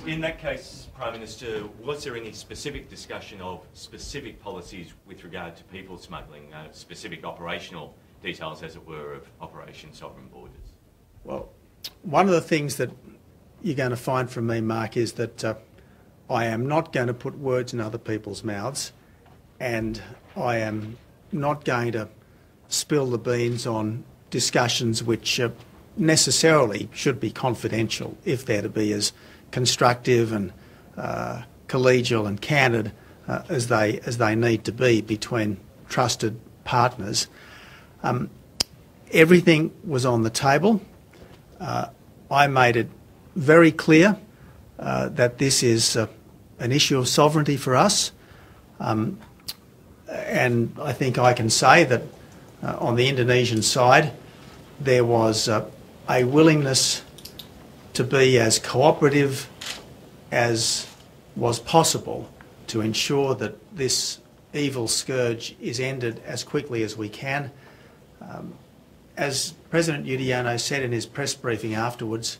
In that case, Prime Minister, was there any specific discussion of specific policies with regard to people smuggling, specific operational details, as it were, of Operation Sovereign Borders? Well, one of the things that you're going to find from me, Mark, is that I am not going to put words in other people's mouths, and I am not going to spill the beans on discussions which necessarily should be confidential if they're to be as constructive and collegial and candid as they need to be between trusted partners. Everything was on the table. I made it very clear that this is an issue of sovereignty for us, and I think I can say that on the Indonesian side there was a willingness to be as cooperative as was possible to ensure that this evil scourge is ended as quickly as we can. As President Yudhoyono said in his press briefing afterwards,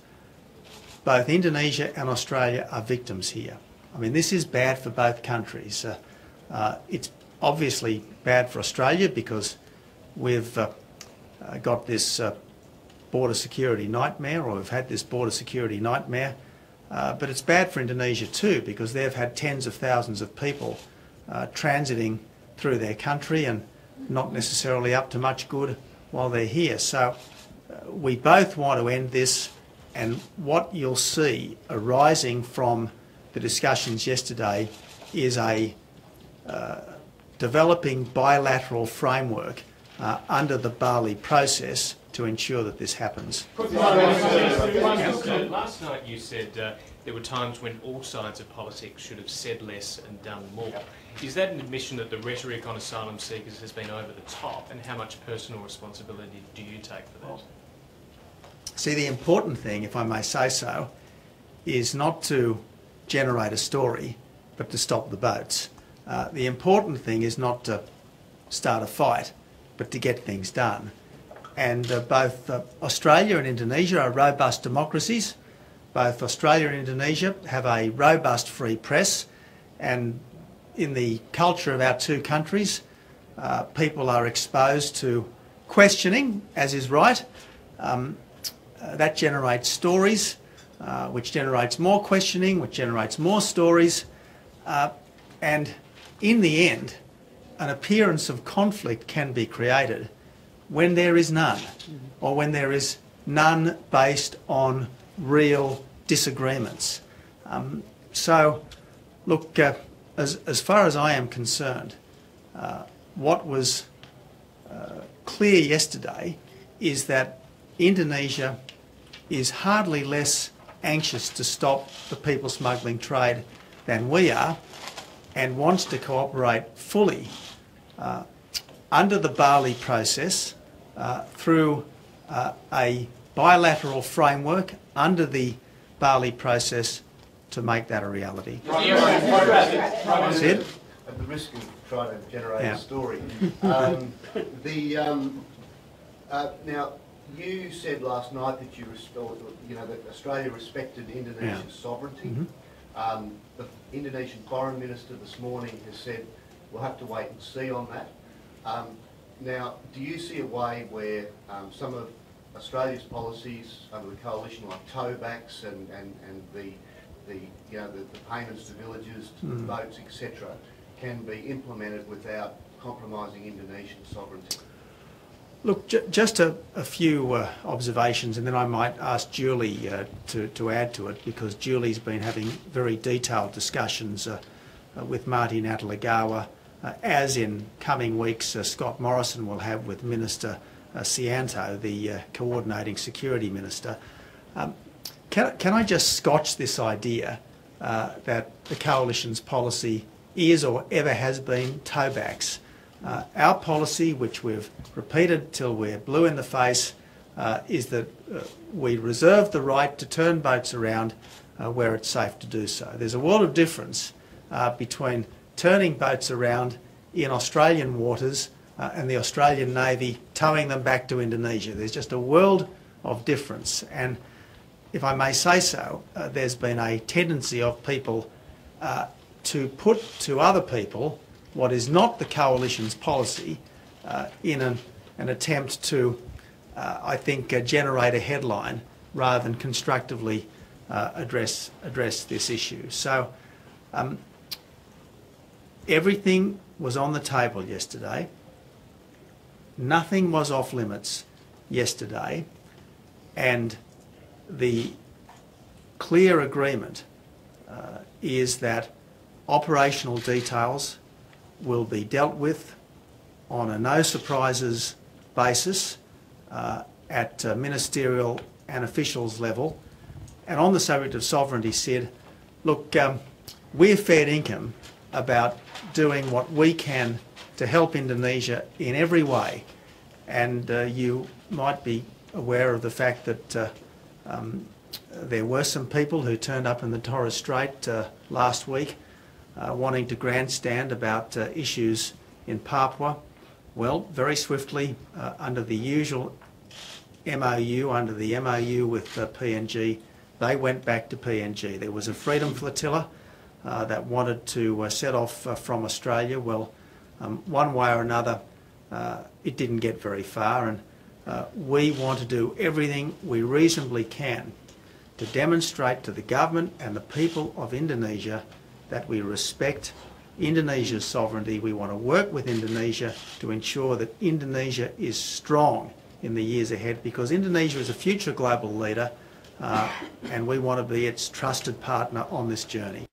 both Indonesia and Australia are victims here. I mean, this is bad for both countries. It's obviously bad for Australia because we've got this border security nightmare, or we've had this border security nightmare, but it's bad for Indonesia too because they've had tens of thousands of people transiting through their country and not necessarily up to much good while they're here. So we both want to end this, and what you'll see arising from the discussions yesterday is a developing bilateral framework under the Bali process to ensure that this happens. Last night you said there were times when all sides of politics should have said less and done more. Is that an admission that the rhetoric on asylum seekers has been over the top, and how much personal responsibility do you take for that? See, the important thing, if I may say so, is not to generate a story, but to stop the boats. The important thing is not to start a fight, but to get things done. And both Australia and Indonesia are robust democracies. Both Australia and Indonesia have a robust free press, and in the culture of our two countries, people are exposed to questioning, as is right. That generates stories, which generates more questioning, which generates more stories, and in the end, an appearance of conflict can be created when there is none, or when there is none based on real disagreements. So, look, as far as I am concerned, what was clear yesterday is that Indonesia is hardly less anxious to stop the people smuggling trade than we are, and wants to cooperate fully under the Bali process through a bilateral framework under the Bali process to make that a reality. Sid? At the risk of trying to generate a story, now you said last night that that Australia respected Indonesia's sovereignty. The Indonesian Foreign Minister this morning has said we'll have to wait and see on that. Now, do you see a way where some of Australia's policies under the coalition, like towbacks and the payments to villages, to the boats, etc., can be implemented without compromising Indonesian sovereignty? Look, just a few observations, and then I might ask Julie to add to it, because Julie's been having very detailed discussions with Marty Natalegawa, as in coming weeks Scott Morrison will have with Minister Cianto, the coordinating security minister. Can I just scotch this idea that the coalition's policy is or ever has been towbacks? Our policy, which we've repeated till we're blue in the face, is that we reserve the right to turn boats around where it's safe to do so. There's a world of difference between turning boats around in Australian waters and the Australian Navy towing them back to Indonesia. There's just a world of difference, and if I may say so, there's been a tendency of people to put to other people what is not the coalition's policy in an attempt to, I think, generate a headline rather than constructively address this issue. So everything was on the table yesterday. Nothing was off limits yesterday, and the clear agreement is that operational details will be dealt with on a no surprises basis at ministerial and officials level. And on the subject of sovereignty, said, look, we're fair income about doing what we can to help Indonesia in every way. And you might be aware of the fact that there were some people who turned up in the Torres Strait last week wanting to grandstand about issues in Papua. Well, very swiftly, under the usual MOU, under the MOU with PNG, they went back to PNG. There was a freedom flotilla that wanted to set off from Australia. Well, one way or another, it didn't get very far, and we want to do everything we reasonably can to demonstrate to the government and the people of Indonesia that we respect Indonesia's sovereignty. We want to work with Indonesia to ensure that Indonesia is strong in the years ahead, because Indonesia is a future global leader and we want to be its trusted partner on this journey.